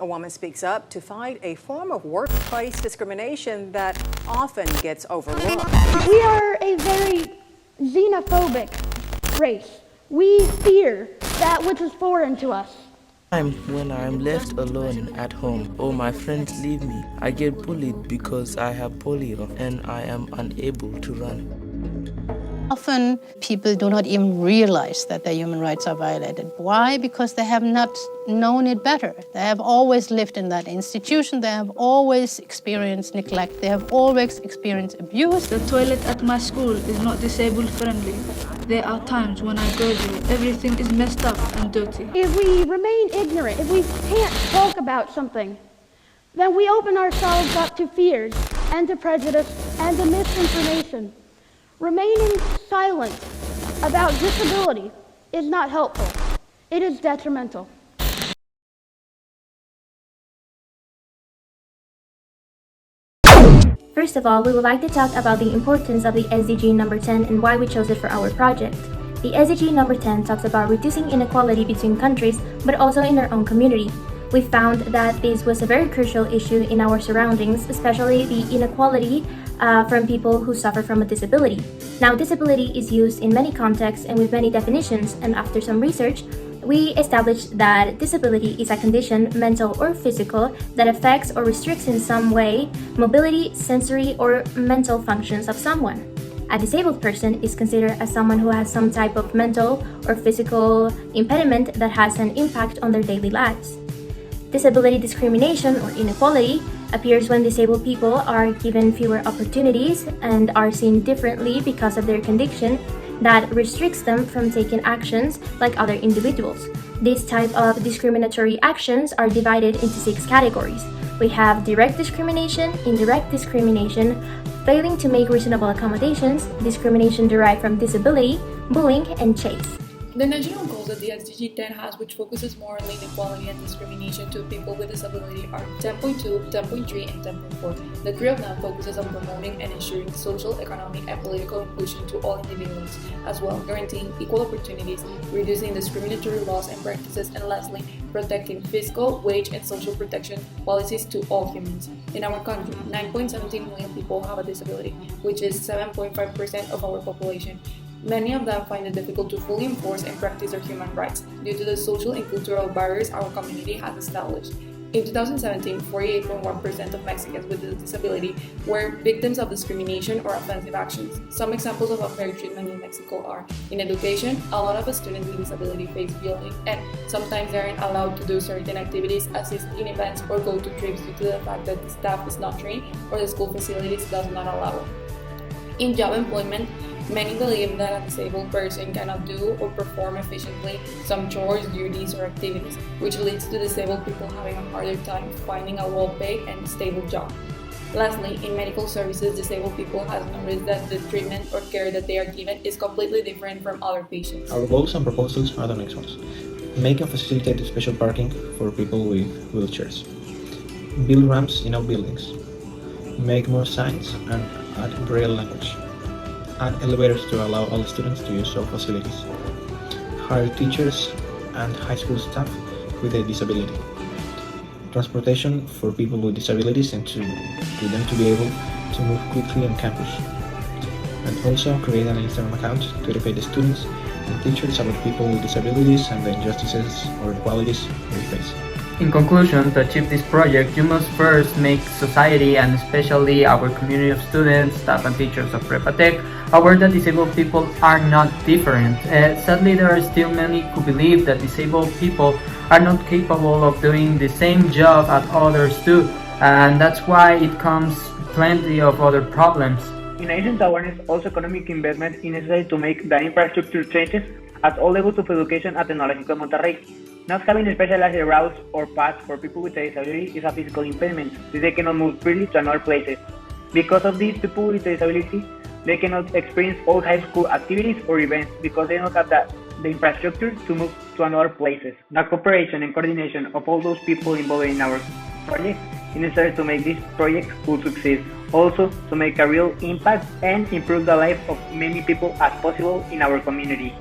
A woman speaks up to fight a form of workplace discrimination that often gets overlooked. We are a very xenophobic race. We fear that which is foreign to us. When I'm left alone at home or my friends leave me, I get bullied because I have polio and I am unable to run. Often people do not even realize that their human rights are violated. Why? Because they have not known it better. They have always lived in that institution. They have always experienced neglect. They have always experienced abuse. The toilet at my school is not disabled friendly. There are times when I go there, everything is messed up and dirty. If we remain ignorant, if we can't talk about something, then we open ourselves up to fears and to prejudice and to misinformation. Remaining silent about disability is not helpful. It is detrimental. First of all, we would like to talk about the importance of the SDG number 10 and why we chose it for our project. The SDG number 10 talks about reducing inequality between countries, but also in our own community. We found that this was a very crucial issue in our surroundings, especially the inequality from people who suffer from a disability. Now, disability is used in many contexts and with many definitions, and after some research, we established that disability is a condition, mental or physical, that affects or restricts in some way mobility, sensory, or mental functions of someone. A disabled person is considered as someone who has some type of mental or physical impediment that has an impact on their daily lives. Disability discrimination or inequality appears when disabled people are given fewer opportunities and are seen differently because of their condition that restricts them from taking actions like other individuals. These type of discriminatory actions are divided into 6 categories. We have direct discrimination, indirect discrimination, failing to make reasonable accommodations, discrimination derived from disability, bullying, and chase. The national goals that the SDG 10 has, which focuses more on inequality and discrimination to people with disability, are 10.2, 10.3, and 10.4. The 3 of them focuses on promoting and ensuring social, economic, and political inclusion to all individuals, as well guaranteeing equal opportunities, reducing discriminatory laws and practices, and lastly, protecting fiscal, wage, and social protection policies to all humans. In our country, 9.17 million people have a disability, which is 7.5% of our population. Many of them find it difficult to fully enforce and practice their human rights due to the social and cultural barriers our community has established. In 2017, 48.1% of Mexicans with a disability were victims of discrimination or offensive actions. Some examples of unfair treatment in Mexico are: in education, a lot of students with disability face bullying, and sometimes they aren't allowed to do certain activities, assist in events, or go to trips due to the fact that the staff is not trained or the school facilities does not allow it. In job employment, many believe that a disabled person cannot do or perform efficiently some chores, duties, or activities, which leads to disabled people having a harder time finding a well-paid and stable job. Lastly, in medical services, disabled people have noticed that the treatment or care that they are given is completely different from other patients. Our goals and proposals are the next ones. Make and facilitate special parking for people with wheelchairs. Build ramps in all buildings. Make more signs and add braille language. Add elevators to allow all students to use all facilities. Hire teachers and high school staff with a disability. Transportation for people with disabilities and to them to be able to move quickly on campus. And also create an Instagram account to educate the students and teachers about people with disabilities and the injustices or inequalities they face. In conclusion, to achieve this project, you must first make society and especially our community of students, staff and teachers of Prepa Tech aware that disabled people are not different. Sadly, there are still many who believe that disabled people are not capable of doing the same job as others do, and that's why it comes plenty of other problems. In addition to awareness, also economic investment is necessary to make the infrastructure changes at all levels of education at Tecnológico de Monterrey. Not having specialized routes or paths for people with a disability is a physical impediment, since they cannot move freely to another places. Because of this, people with a disability, they cannot experience all high school activities or events because they don't have the infrastructure to move to another places. The cooperation and coordination of all those people involved in our project is necessary to make this project will succeed. Also, to make a real impact and improve the life of many people as possible in our community.